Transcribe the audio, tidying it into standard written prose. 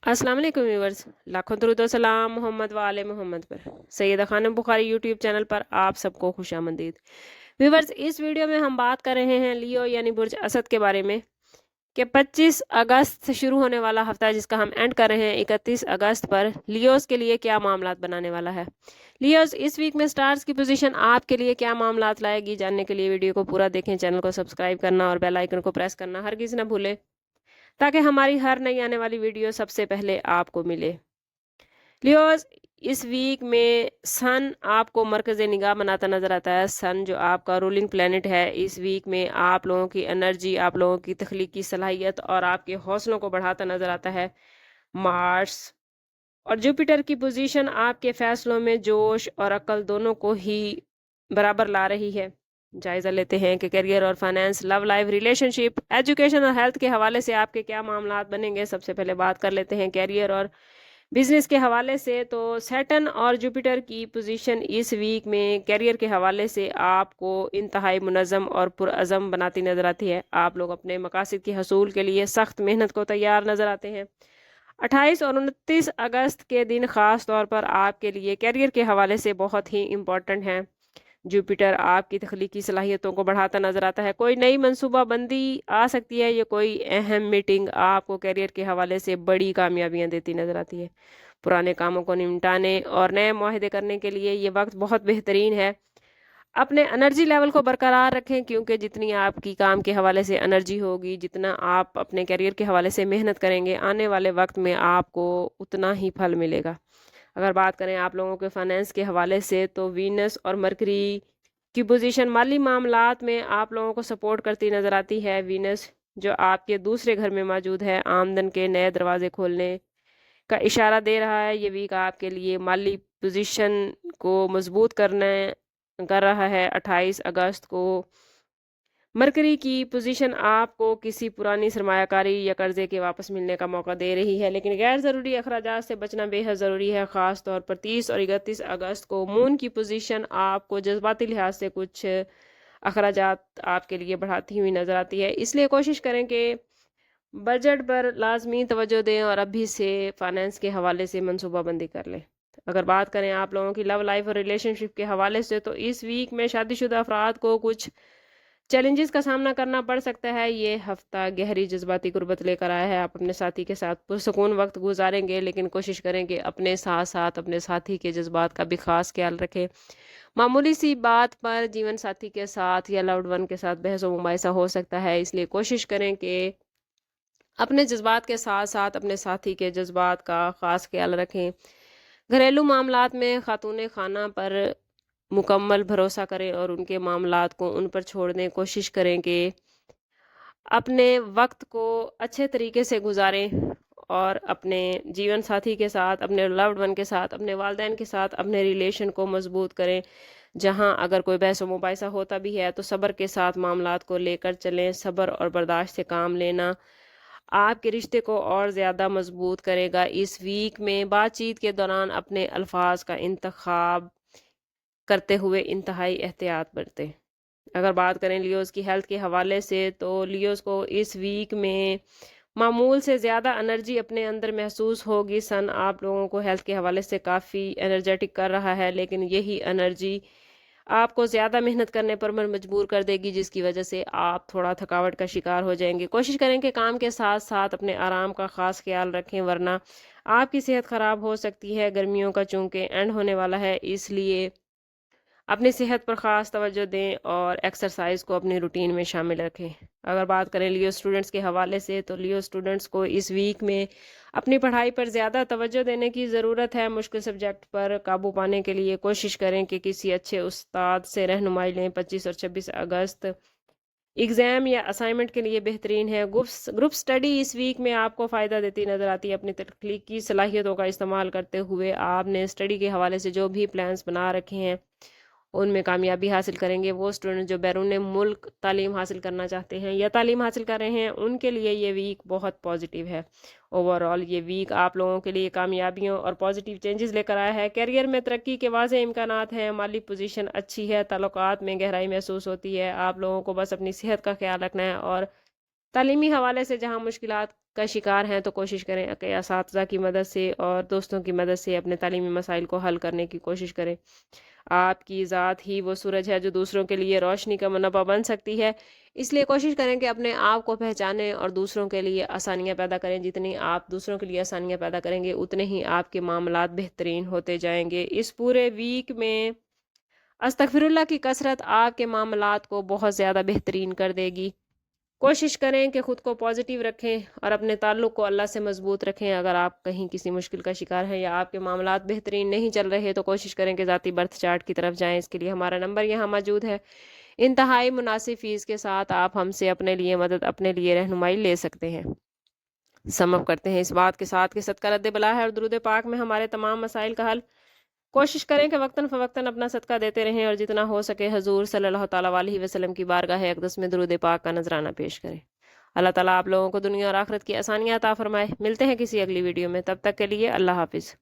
अस्सलाम वालेकुम व्यूवर्स, लाखों दरूद व सलाम मोहम्मद व आले मोहम्मद पर। सैयदा खानम बुखारी यूट्यूब चैनल पर आप सबको खुशामदीद। व्यूवर्स, इस वीडियो में हम बात कर रहे हैं लियो यानी बुर्ज असद के बारे में कि 25 अगस्त से शुरू होने वाला हफ्ता जिसका हम एंड कर रहे हैं 31 अगस्त पर लियोस के लिए क्या मामलात बनाने वाला है। लियोस इस वीक में स्टार्स की पोजीशन आपके लिए क्या मामलात लाएगी, जानने के लिए वीडियो को पूरा देखें। चैनल को सब्सक्राइब करना और बेल आइकन को प्रेस करना हरगिज़ न भूलें ताकि हमारी हर नई आने वाली वीडियो सबसे पहले आपको मिले। लियोस, इस वीक में सन आपको मरकज़ निगाह बनाता नजर आता है। सन जो आपका रूलिंग प्लेनेट है, इस वीक में आप लोगों की एनर्जी, आप लोगों की तख्लीकी सलाहियत और आपके हौसलों को बढ़ाता नजर आता है। मार्स और जुपिटर की पोजीशन आपके फैसलों में जोश और अक्ल दोनों को ही बराबर ला रही है। जायजा लेते हैं कि करियर और finance, love life, relationship, education और हेल्थ के हवाले से आपके क्या मामलात बनेंगे। सबसे पहले बात कर लेते हैं करियर और बिजनेस के हवाले से। तो सैटर्न और जुपिटर की पोजीशन इस वीक में करियर के हवाले से आपको इंतहाई मुनज़्ज़म और पुरअज़म बनाती नजर आती है। आप लोग अपने मकासद के हसूल के लिए सख्त मेहनत को तैयार नजर आते हैं। 28 और 29 अगस्त के दिन खास तौर पर आपके लिए करियर के हवाले से बहुत ही इम्पोर्टेंट हैं। जुपिटर आपकी तख्लीकी सलाहियतों को बढ़ाता नजर आता है। कोई नई मनसूबाबंदी आ सकती है, या कोई अहम मीटिंग आपको करियर के हवाले से बड़ी कामयाबियां देती नजर आती है। पुराने कामों को निपटाने और नए मुआहदे करने के लिए ये वक्त बहुत बेहतरीन है। अपने एनर्जी लेवल को बरकरार रखें, क्योंकि जितनी आपकी काम के हवाले से एनर्जी होगी, जितना आप अपने करियर के हवाले से मेहनत करेंगे, आने वाले वक्त में आपको उतना ही फल मिलेगा। अगर बात करें आप लोगों के फाइनेंस के हवाले से, तो वीनस और मरकरी की पोजीशन माली मामलात में आप लोगों को सपोर्ट करती नजर आती है। वीनस जो आपके दूसरे घर में मौजूद है, आमदन के नए दरवाजे खोलने का इशारा दे रहा है। ये वीक आपके लिए माली पोजीशन को मजबूत कर रहा है। 28 अगस्त को मरकरी की पोजीशन आपको किसी पुरानी सरमायाकारी या कर्जे के वापस मिलने का मौका दे रही है, लेकिन गैर ज़रूरी अखराजात से बचना बेहद ज़रूरी है। ख़ास तौर पर 30 और 31 अगस्त को मून की पोजीशन आपको जज्बाती लिहाज से कुछ अखराजात आपके लिए बढ़ाती हुई नज़र आती है। इसलिए कोशिश करें कि बजट पर लाजमी तवज्जो दें और अभी से फाइनेंस के हवाले से मनसूबाबंदी कर लें। अगर बात करें आप लोगों की लव लाइफ और रिलेशनशिप के हवाले से, तो इस वीक में शादीशुदा अफराद को कुछ चैलेंजेस का सामना करना पड़ सकता है। ये हफ्ता गहरी जज्बाती गुर्बत लेकर आया है। आप अपने साथी के साथ पुरसकून वक्त गुजारेंगे, लेकिन कोशिश करें कि अपने साथ साथ अपने साथी के जज्बात का भी खास ख्याल रखें। मामूली सी बात पर जीवन साथी के साथ या लव्ड वन के साथ बहस व मुबाहिसा हो सकता है, इसलिए कोशिश करें कि अपने जज्बात के साथ साथ अपने साथी के जज्बात का खास ख्याल रखें। घरेलू मामलात में खातून खाना पर मुकम्मल भरोसा करें और उनके मामलात को उन पर छोड़ दें। कोशिश करें कि अपने वक्त को अच्छे तरीके से गुजारें और अपने जीवन साथी के साथ, अपने लव्ड वन के साथ, अपने वालदैन के साथ अपने रिलेशन को मजबूत करें। जहां अगर कोई बहस व मुबाहिसा होता भी है, तो सब्र के साथ मामलात को लेकर चलें। सब्र और बर्दाश्त से काम लेना आपके रिश्ते को और ज़्यादा मजबूत करेगा। इस वीक में बातचीत के दौरान अपने अल्फाज का इंतखाब करते हुए इंतहाई एहतियात बरतें। अगर बात करें लियोस की हेल्थ के हवाले से, तो लियोस को इस वीक में मामूल से ज़्यादा एनर्जी अपने अंदर महसूस होगी। सन आप लोगों को हेल्थ के हवाले से काफ़ी एनर्जेटिक कर रहा है, लेकिन यही एनर्जी आपको ज़्यादा मेहनत करने पर मजबूर कर देगी, जिसकी वजह से आप थोड़ा थकावट का शिकार हो जाएंगे। कोशिश करें कि काम के साथ साथ अपने आराम का ख़ास ख्याल रखें, वरना आपकी सेहत ख़राब हो सकती है। गर्मियों का चूंकि एंड होने वाला है, इसलिए अपनी सेहत पर ख़ास तवज्जो दें और एक्सरसाइज को अपनी रूटीन में शामिल रखें। अगर बात करें लियो स्टूडेंट्स के हवाले से, तो लियो स्टूडेंट्स को इस वीक में अपनी पढ़ाई पर ज़्यादा तवज्जो देने की ज़रूरत है। मुश्किल सब्जेक्ट पर काबू पाने के लिए कोशिश करें कि किसी अच्छे उस्ताद से रहनुमाई लें। 25 और 26 अगस्त एग्ज़ाम या असाइनमेंट के लिए बेहतरीन है। ग्रुप स्टडी इस वीक में आपको फ़ायदा देती नज़र आती है। अपनी तख्लीकी सलाहियतों का इस्तेमाल करते हुए आपने स्टडी के हवाले से जो भी प्लान्स बना रखे हैं, उनमें कामयाबी हासिल करेंगे। वो स्टूडेंट जो बैरून मुल्क तालीम हासिल करना चाहते हैं या तालीम हासिल कर रहे हैं, उनके लिए ये वीक बहुत पॉजिटिव है। ओवरऑल ये वीक आप लोगों के लिए कामयाबियों और पॉजिटिव चेंजेस लेकर आया है। करियर में तरक्की के वाज़े इम्कानात हैं। माली पोजीशन अच्छी है। ताल्लुकात में गहराई महसूस होती है। आप लोगों को बस अपनी सेहत का ख्याल रखना है और तालीमी हवाले से जहाँ मुश्किलात کا شکار ہیں تو کوشش کریں کہ اساتذہ کی مدد سے اور دوستوں کی مدد سے اپنے تعلیمی مسائل کو حل کرنے کی کوشش کریں۔ آپ کی ذات ہی وہ سورج ہے جو دوسروں کے لیے روشنی کا منبع بن سکتی ہے، اس لیے کوشش کریں کہ اپنے آپ کو پہچانیں اور دوسروں کے لیے آسانیاں پیدا کریں۔ جتنی آپ دوسروں کے لیے آسانیاں پیدا کریں گے اتنے ہی آپ کے معاملات بہترین ہوتے جائیں گے۔ اس پورے ویک میں استغفر اللہ کی کثرت آپ کے معاملات کو بہت زیادہ بہترین کر دے گی۔ کوشش کریں کہ خود کو پازیٹیو رکھیں اور اپنے تعلق کو اللہ سے مضبوط رکھیں۔ اگر آپ کہیں کسی مشکل کا شکار ہیں یا آپ کے معاملات بہترین نہیں چل رہے تو کوشش کریں کہ ذاتی برتھ چارٹ کی طرف جائیں۔ اس کے لیے ہمارا نمبر یہاں موجود ہے۔ انتہائی مناسب فیس کے ساتھ آپ ہم سے اپنے لیے مدد، اپنے لیے رہنمائی لے سکتے ہیں۔ سم اپ کرتے ہیں اس بات کے ساتھ کہ صدقہ رد بلا ہے اور درود پاک میں ہمارے تمام مسائل کا حل۔ کوشش کریں کہ وقتاً فوقتاً اپنا صدقہ دیتے رہیں اور جتنا ہو سکے حضور صلی اللہ تعالیٰ علیہ وسلم کی بارگاہ اقدس میں درود پاک کا نذرانہ پیش کریں۔ اللہ تعالیٰ آپ لوگوں کو دنیا اور آخرت کی آسانیاں عطا فرمائے۔ ملتے ہیں کسی اگلی ویڈیو میں، تب تک کے لیے اللہ حافظ۔